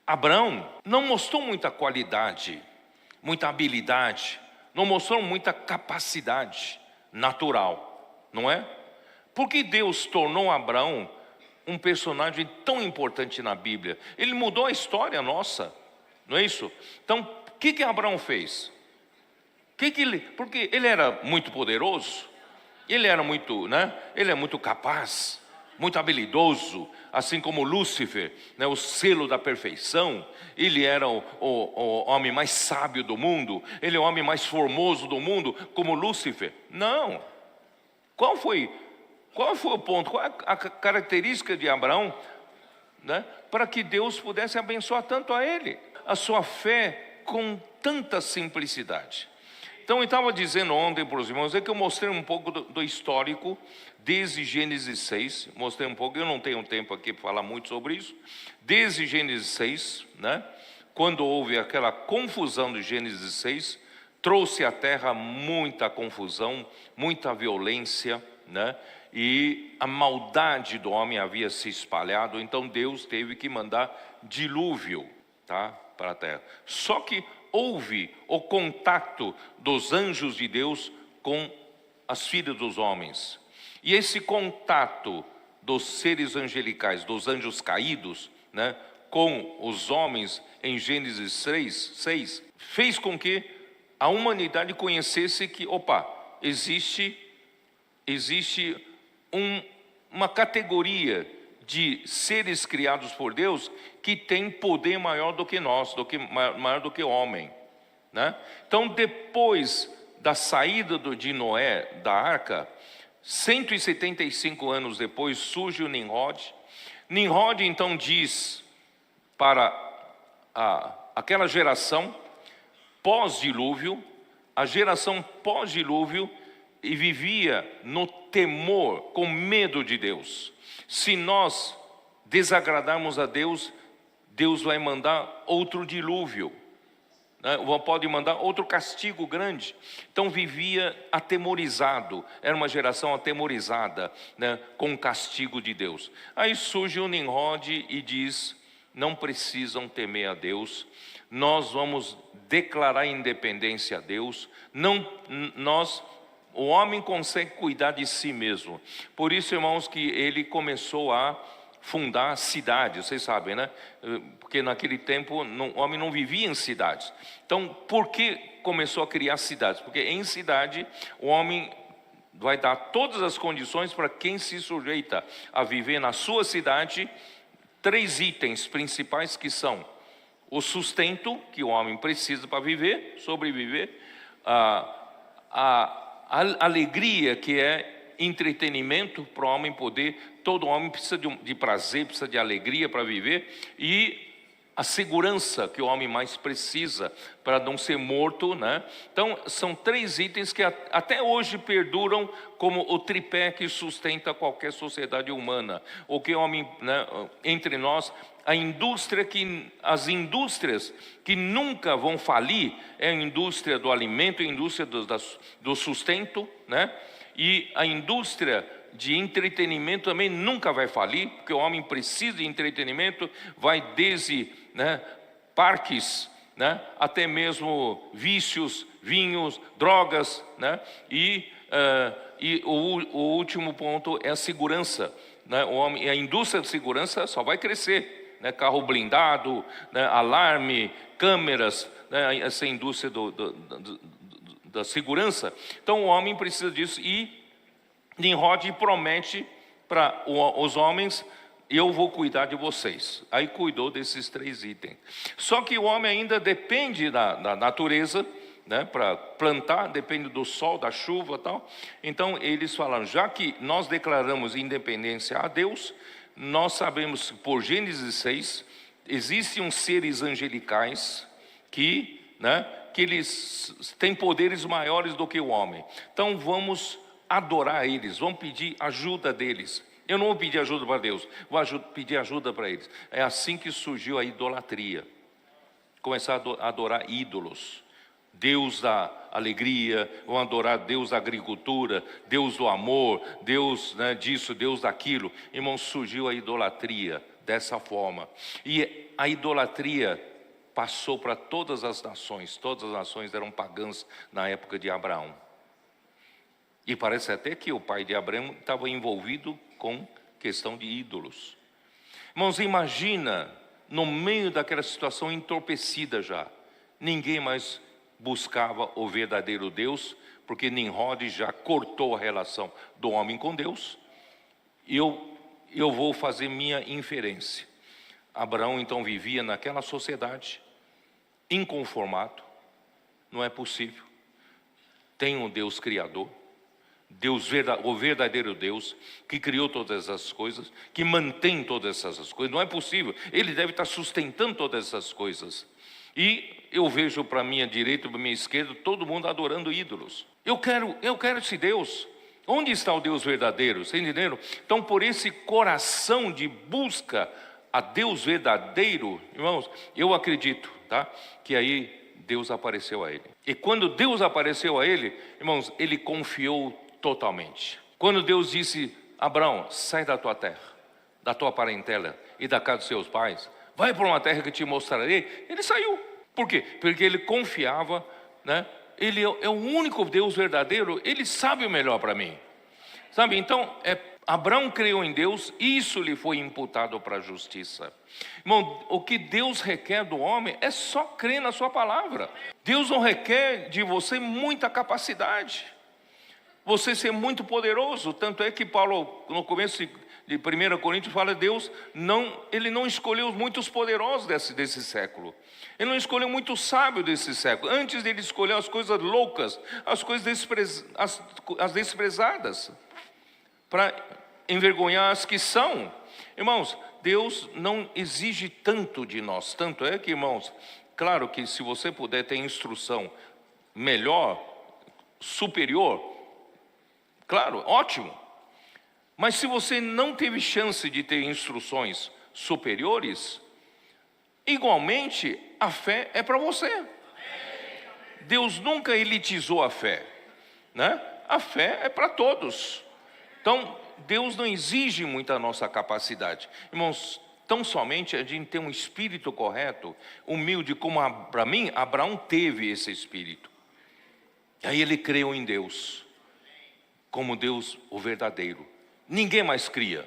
Abraão não mostrou muita qualidade, muita habilidade, não mostrou muita capacidade natural, não é? Por que Deus tornou Abraão um personagem tão importante na Bíblia? Ele mudou a história nossa, não é isso? Então, o que Abraão fez? Porque ele era muito poderoso, ele era muito, ele é muito capaz, muito habilidoso, assim como Lúcifer, o selo da perfeição. Ele era o homem mais sábio do mundo, ele é o homem mais formoso do mundo, como Lúcifer. Não. Qual foi o ponto? Qual é a característica de Abraão, para que Deus pudesse abençoar tanto a ele? A sua fé com tanta simplicidade. Então eu estava dizendo ontem para os irmãos, que eu mostrei um pouco do histórico, desde Gênesis 6, mostrei um pouco, eu não tenho tempo aqui para falar muito sobre isso, desde Gênesis 6, quando houve aquela confusão de Gênesis 6, trouxe à terra muita confusão, muita violência, e a maldade do homem havia se espalhado, então Deus teve que mandar dilúvio, para a terra. Só que houve o contato dos anjos de Deus com as filhas dos homens. E esse contato dos seres angelicais, dos anjos caídos, com os homens em Gênesis 6, fez com que a humanidade conhecesse que, existe uma categoria de seres criados por Deus que tem poder maior do que nós, maior do que o homem, Então, depois da saída de Noé da arca, 175 anos depois, surge o Nimrod. Nimrod então diz para aquela geração pós-dilúvio, a geração pós-dilúvio, e vivia no temor, com medo de Deus. Se nós desagradarmos a Deus, Deus vai mandar outro dilúvio, pode mandar outro castigo grande. Então vivia atemorizado, era uma geração atemorizada, com o castigo de Deus. Aí surge o Nimrod e diz: não precisam temer a Deus, nós vamos declarar independência a Deus, o homem consegue cuidar de si mesmo. Por isso, irmãos, que ele começou a fundar cidades, vocês sabem, Porque naquele tempo o homem não vivia em cidades. Então, por que começou a criar cidades? Porque em cidade o homem vai dar todas as condições para quem se sujeita a viver na sua cidade. 3 itens principais que são o sustento que o homem precisa para viver, sobreviver, a alegria, que é entretenimento para o homem poder. Todo homem precisa de prazer, precisa de alegria para viver, e a segurança que o homem mais precisa para não ser morto, Então são 3 itens que até hoje perduram como o tripé que sustenta qualquer sociedade humana. O que o homem, entre nós, as indústrias que nunca vão falir é a indústria do alimento, a indústria do sustento, E a indústria de entretenimento também nunca vai falir, porque o homem precisa de entretenimento, vai desde parques, até mesmo vícios, vinhos, drogas, E o último ponto é a segurança, a indústria de segurança só vai crescer, carro blindado, alarme, câmeras, essa indústria da segurança. Então o homem precisa disso, e Nimrod promete para os homens: eu vou cuidar de vocês. Aí cuidou desses 3 itens. Só que o homem ainda depende da natureza, para plantar, depende do sol, da chuva e tal. Então eles falaram: já que nós declaramos independência a Deus, nós sabemos que por Gênesis 6 existem uns seres angelicais que eles têm poderes maiores do que o homem. Então vamos adorar eles, vamos pedir ajuda deles. Eu não vou pedir ajuda para Deus, vou pedir ajuda para eles. É assim que surgiu a idolatria. Começar a adorar ídolos. Deus da alegria, vão adorar Deus da agricultura, Deus do amor, Deus disso, Deus daquilo. Irmãos, surgiu a idolatria dessa forma. E a idolatria passou para todas as nações eram pagãs na época de Abraão. E parece até que o pai de Abraão estava envolvido com questão de ídolos. Irmãos, imagina, no meio daquela situação entorpecida já, ninguém mais buscava o verdadeiro Deus, porque Nimrod já cortou a relação do homem com Deus. E eu vou fazer minha inferência. Abraão então vivia naquela sociedade, inconformado. Não é possível. Tem um Deus criador, o verdadeiro Deus, que criou todas essas coisas, que mantém todas essas coisas. Não é possível. Ele deve estar sustentando todas essas coisas. E eu vejo para a minha direita e para a minha esquerda todo mundo adorando ídolos. Eu quero esse Deus. Onde está o Deus verdadeiro? Vocês entenderam? Então, por esse coração de busca a Deus verdadeiro, irmãos, eu acredito, tá? Que aí Deus apareceu a ele. E quando Deus apareceu a ele, irmãos, ele confiou totalmente. Quando Deus disse: Abraão, sai da tua terra, da tua parentela e da casa dos seus pais, vai para uma terra que te mostrarei. Ele saiu. Por quê? Porque ele confiava, né? Ele é o único Deus verdadeiro, ele sabe o melhor para mim. Sabe, então, Abraão creu em Deus, isso lhe foi imputado para a justiça. Irmão, o que Deus requer do homem é só crer na sua palavra. Deus não requer de você muita capacidade, você ser muito poderoso. Tanto é que Paulo, no começo de 1 Coríntios, fala: Deus ele não escolheu muitos poderosos desse século. Ele não escolheu muito sábio desse século. Antes dele escolher as coisas loucas, as coisas as desprezadas, para envergonhar as que são. Irmãos, Deus não exige tanto de nós. Tanto é que, irmãos, claro que se você puder ter instrução melhor, superior, claro, ótimo. Mas se você não teve chance de ter instruções superiores, igualmente a fé é para você. Deus nunca elitizou a fé, né? A fé é para todos. Então, Deus não exige muito a nossa capacidade. Irmãos, tão somente a gente ter um espírito correto, humilde, como para mim, Abraão teve esse espírito. E aí ele creu em Deus, como Deus o verdadeiro. Ninguém mais cria.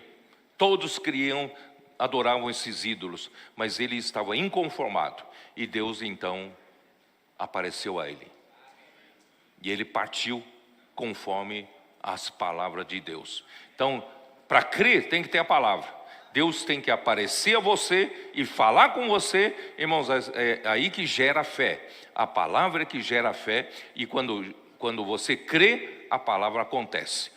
Todos criam, adoravam esses ídolos, mas ele estava inconformado. E Deus então apareceu a ele. E ele partiu conforme as palavras de Deus. Então, para crer tem que ter a palavra. Deus tem que aparecer a você e falar com você. Irmãos, é aí que gera fé. A palavra é que gera fé. E quando você crê, a palavra acontece.